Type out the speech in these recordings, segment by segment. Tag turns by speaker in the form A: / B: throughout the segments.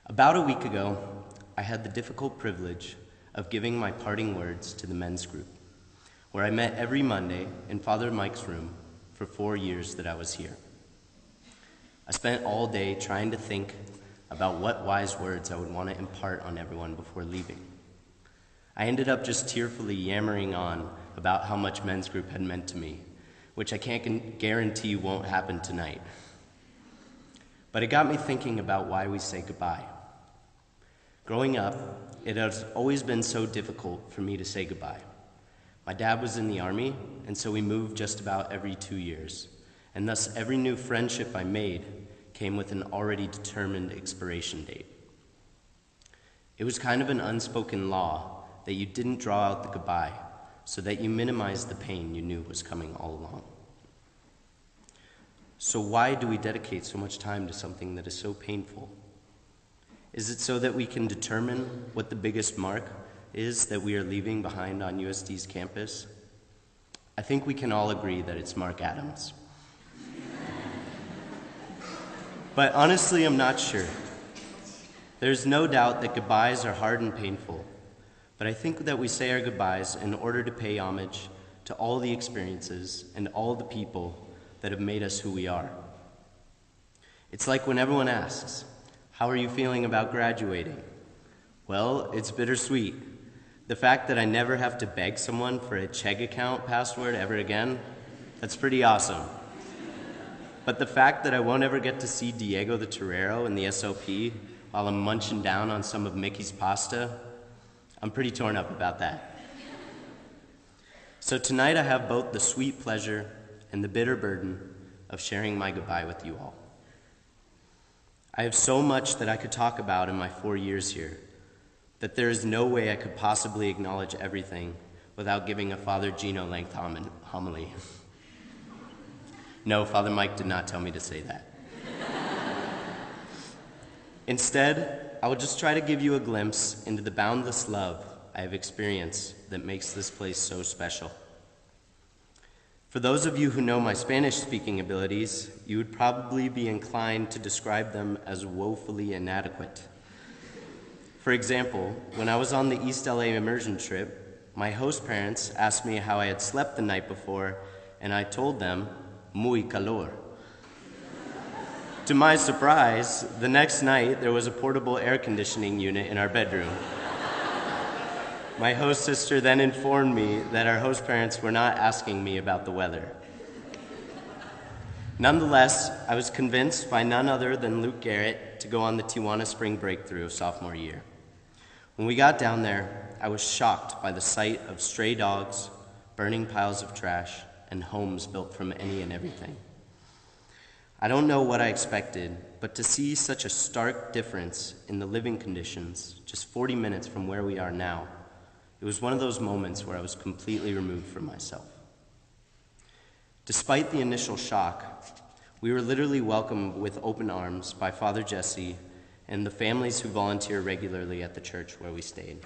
A: About a week ago, I had the difficult privilege of giving my parting words to the men's group, where I met every Monday in Father Mike's room for 4 years that I was here. I spent all day trying to think about what wise words I would want to impart on everyone before leaving. I ended up just tearfully yammering on about how much men's group had meant to me, which I can't guarantee won't happen tonight. But it got me thinking about why we say goodbye. Growing up, it has always been so difficult for me to say goodbye. My dad was in the Army, and so we moved just about every 2 years, and thus every new friendship I made came with an already determined expiration date. It was kind of an unspoken law that you didn't draw out the goodbye so that you minimized the pain you knew was coming all along. So why do we dedicate so much time to something that is so painful? Is it so that we can determine what the biggest mark is that we are leaving behind on USD's campus? I think we can all agree that it's Mark Adams. But honestly, I'm not sure. There's no doubt that goodbyes are hard and painful, but I think that we say our goodbyes in order to pay homage to all the experiences and all the people that have made us who we are. It's like when everyone asks, "How are you feeling about graduating?" Well, it's bittersweet. The fact that I never have to beg someone for a Chegg account password ever again, that's pretty awesome. But the fact that I won't ever get to see Diego the Torero in the SOP while I'm munching down on some of Mickey's pasta, I'm pretty torn up about that. So tonight I have both the sweet pleasure and the bitter burden of sharing my goodbye with you all. I have so much that I could talk about in my 4 years here that there is no way I could possibly acknowledge everything without giving a Father Gino-length homily. No, Father Mike did not tell me to say that. Instead, I will just try to give you a glimpse into the boundless love I have experienced that makes this place so special. For those of you who know my Spanish-speaking abilities, you would probably be inclined to describe them as woefully inadequate. For example, when I was on the East LA immersion trip, my host parents asked me how I had slept the night before, and I told them, muy calor. To my surprise, the next night there was a portable air conditioning unit in our bedroom. My host sister then informed me that our host parents were not asking me about the weather. Nonetheless, I was convinced by none other than Luke Garrett to go on the Tijuana spring breakthrough of sophomore year. When we got down there, I was shocked by the sight of stray dogs, burning piles of trash, and homes built from any and everything. I don't know what I expected, but to see such a stark difference in the living conditions just 40 minutes from where we are now, it was one of those moments where I was completely removed from myself. Despite the initial shock, we were literally welcomed with open arms by Father Jesse and the families who volunteer regularly at the church where we stayed.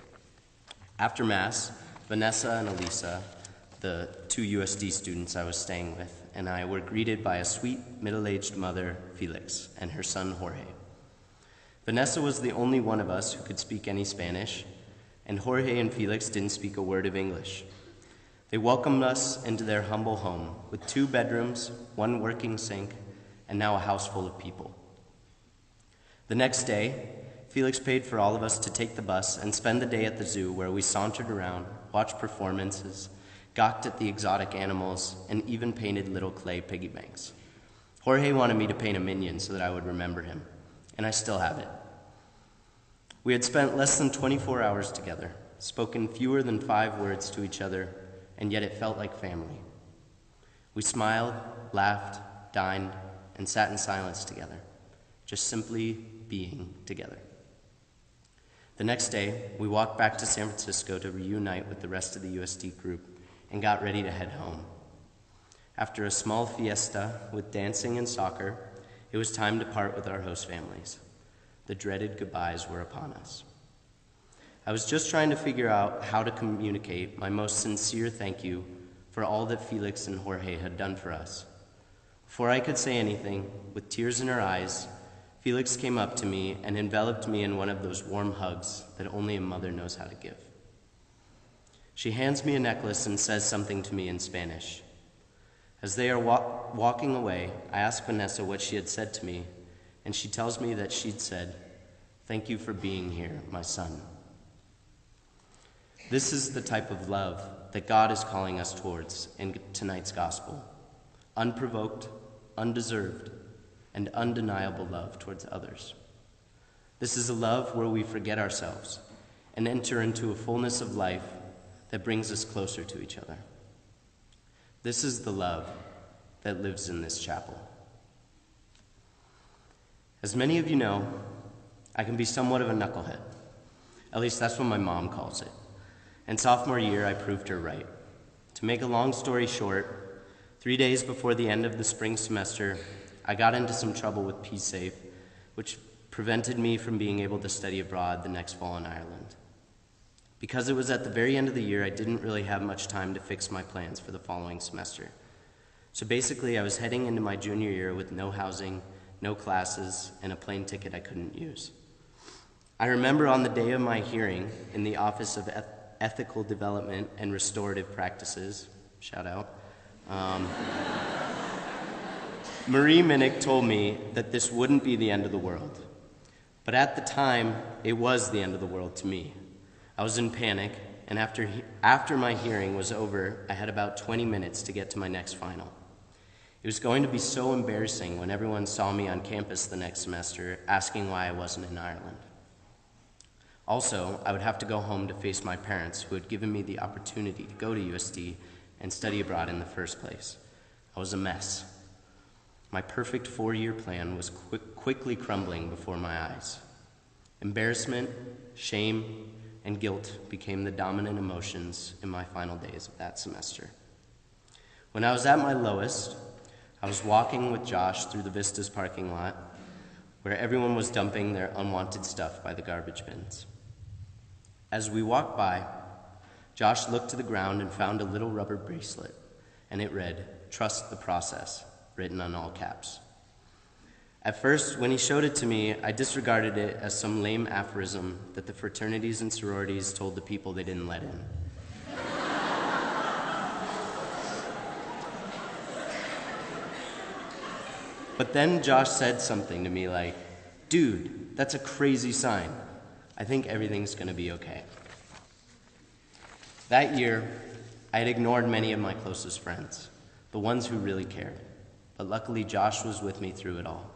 A: After Mass, Vanessa and Elisa, the 2 USD students I was staying with, and I were greeted by a sweet, middle-aged mother, Felix, and her son, Jorge. Vanessa was the only one of us who could speak any Spanish, and Jorge and Felix didn't speak a word of English. They welcomed us into their humble home with 2 bedrooms, 1 working sink, and now a house full of people. The next day, Felix paid for all of us to take the bus and spend the day at the zoo where we sauntered around, watched performances, gawked at the exotic animals, and even painted little clay piggy banks. Jorge wanted me to paint a minion so that I would remember him, and I still have it. We had spent less than 24 hours together, spoken fewer than 5 words to each other, and yet it felt like family. We smiled, laughed, dined, and sat in silence together, just simply being together. The next day, we walked back to San Francisco to reunite with the rest of the USD group and got ready to head home. After a small fiesta with dancing and soccer, it was time to part with our host families. The dreaded goodbyes were upon us. I was just trying to figure out how to communicate my most sincere thank you for all that Felix and Jorge had done for us. Before I could say anything, with tears in her eyes, Felix came up to me and enveloped me in one of those warm hugs that only a mother knows how to give. She hands me a necklace and says something to me in Spanish. As they are walking away, I ask Vanessa what she had said to me, and she tells me that she'd said, "Thank you for being here, my son." This is the type of love that God is calling us towards in tonight's gospel. Unprovoked, undeserved, and undeniable love towards others. This is a love where we forget ourselves and enter into a fullness of life that brings us closer to each other. This is the love that lives in this chapel. As many of you know, I can be somewhat of a knucklehead. At least that's what my mom calls it. And sophomore year, I proved her right. To make a long story short, 3 days before the end of the spring semester, I got into some trouble with PSAFE, which prevented me from being able to study abroad the next fall in Ireland. Because it was at the very end of the year, I didn't really have much time to fix my plans for the following semester. So basically, I was heading into my junior year with no housing, no classes, and a plane ticket I couldn't use. I remember on the day of my hearing in the Office of Ethical Development and Restorative Practices, shout out, Marie Minnick told me that this wouldn't be the end of the world. But at the time, it was the end of the world to me. I was in panic, and after my hearing was over, I had about 20 minutes to get to my next final. It was going to be so embarrassing when everyone saw me on campus the next semester asking why I wasn't in Ireland. Also, I would have to go home to face my parents, who had given me the opportunity to go to USD and study abroad in the first place. I was a mess. My perfect 4-year plan was quickly crumbling before my eyes. Embarrassment, shame, and guilt became the dominant emotions in my final days of that semester. When I was at my lowest, I was walking with Josh through the Vistas parking lot, where everyone was dumping their unwanted stuff by the garbage bins. As we walked by, Josh looked to the ground and found a little rubber bracelet, and it read, "Trust the process," written on all caps. At first, when he showed it to me, I disregarded it as some lame aphorism that the fraternities and sororities told the people they didn't let in. But then Josh said something to me like, "Dude, that's a crazy sign. I think everything's going to be okay." That year, I had ignored many of my closest friends, the ones who really cared. But luckily, Josh was with me through it all.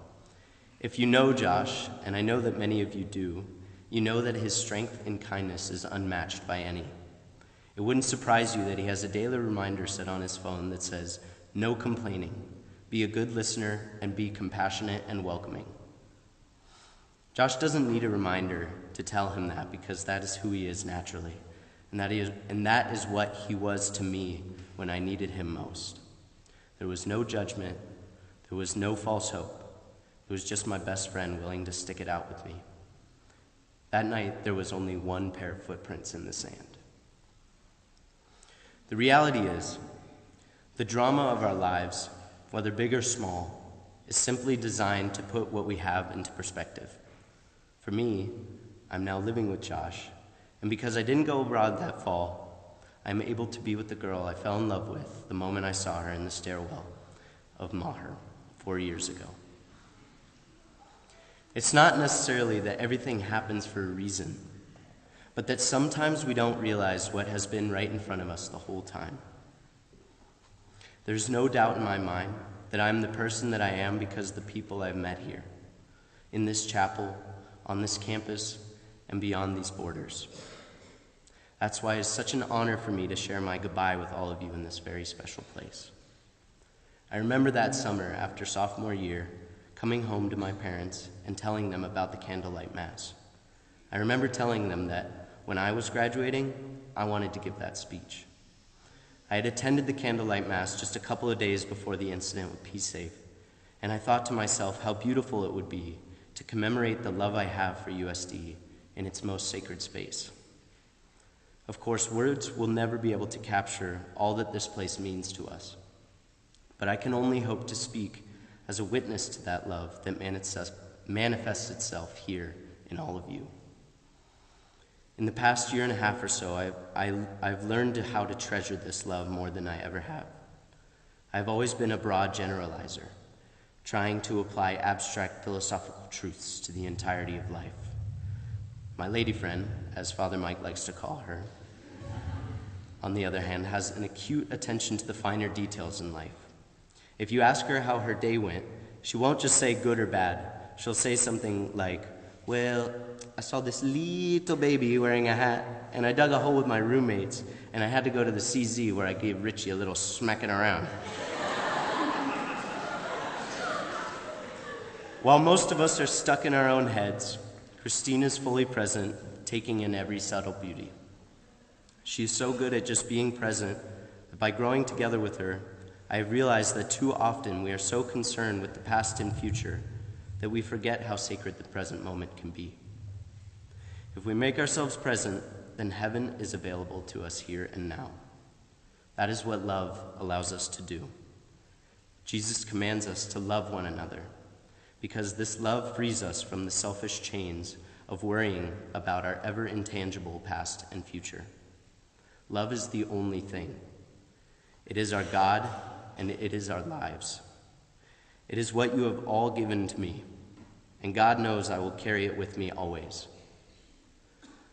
A: If you know Josh, and I know that many of you do, you know that his strength and kindness is unmatched by any. It wouldn't surprise you that he has a daily reminder set on his phone that says, "No complaining. Be a good listener and be compassionate and welcoming." Josh doesn't need a reminder to tell him that, because that is who he is naturally, and that is what he was to me when I needed him most. There was no judgment, there was no false hope. It was just my best friend willing to stick it out with me. That night, there was only one pair of footprints in the sand. The reality is, the drama of our lives, whether big or small, is simply designed to put what we have into perspective. For me, I'm now living with Josh, and because I didn't go abroad that fall, I'm able to be with the girl I fell in love with the moment I saw her in the stairwell of Maher 4 years ago. It's not necessarily that everything happens for a reason, but that sometimes we don't realize what has been right in front of us the whole time. There's no doubt in my mind that I'm the person that I am because of the people I've met here, in this chapel, on this campus, and beyond these borders. That's why it's such an honor for me to share my goodbye with all of you in this very special place. I remember that summer after sophomore year, coming home to my parents and telling them about the candlelight mass. I remember telling them that when I was graduating, I wanted to give that speech. I had attended the candlelight mass just a couple of days before the incident with PSAFE, and I thought to myself how beautiful it would be to commemorate the love I have for USD in its most sacred space. Of course, words will never be able to capture all that this place means to us, but I can only hope to speak as a witness to that love that manifests itself here in all of you. In the past year and a half or so, I've learned how to treasure this love more than I ever have. I've always been a broad generalizer, trying to apply abstract philosophical truths to the entirety of life. My lady friend, as Father Mike likes to call her, on the other hand, has an acute attention to the finer details in life. If you ask her how her day went, she won't just say good or bad. She'll say something like, well, I saw this little baby wearing a hat, and I dug a hole with my roommates, and I had to go to the CZ where I gave Richie a little smacking around. While most of us are stuck in our own heads, Christine is fully present, taking in every subtle beauty. She's so good at just being present that by growing together with her, I have realized that too often we are so concerned with the past and future that we forget how sacred the present moment can be. If we make ourselves present, then heaven is available to us here and now. That is what love allows us to do. Jesus commands us to love one another, because this love frees us from the selfish chains of worrying about our ever intangible past and future. Love is the only thing. It is our God, and it is our lives. It is what you have all given to me, and God knows I will carry it with me always.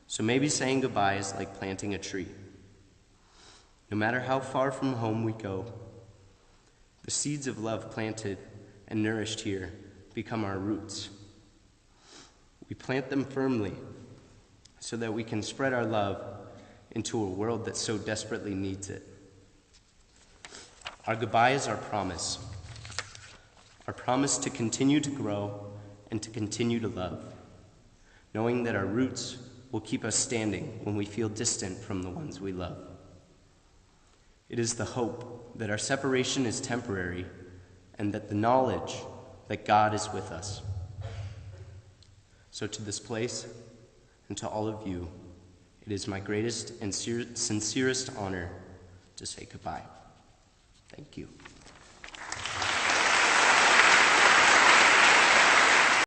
A: So maybe saying goodbye is like planting a tree. No matter how far from home we go, the seeds of love planted and nourished here become our roots. We plant them firmly so that we can spread our love into a world that so desperately needs it. Our goodbye is our promise to continue to grow and to continue to love, knowing that our roots will keep us standing when we feel distant from the ones we love. It is the hope that our separation is temporary and that the knowledge that God is with us. So to this place and to all of you, it is my greatest and sincerest honor to say goodbye. Thank you.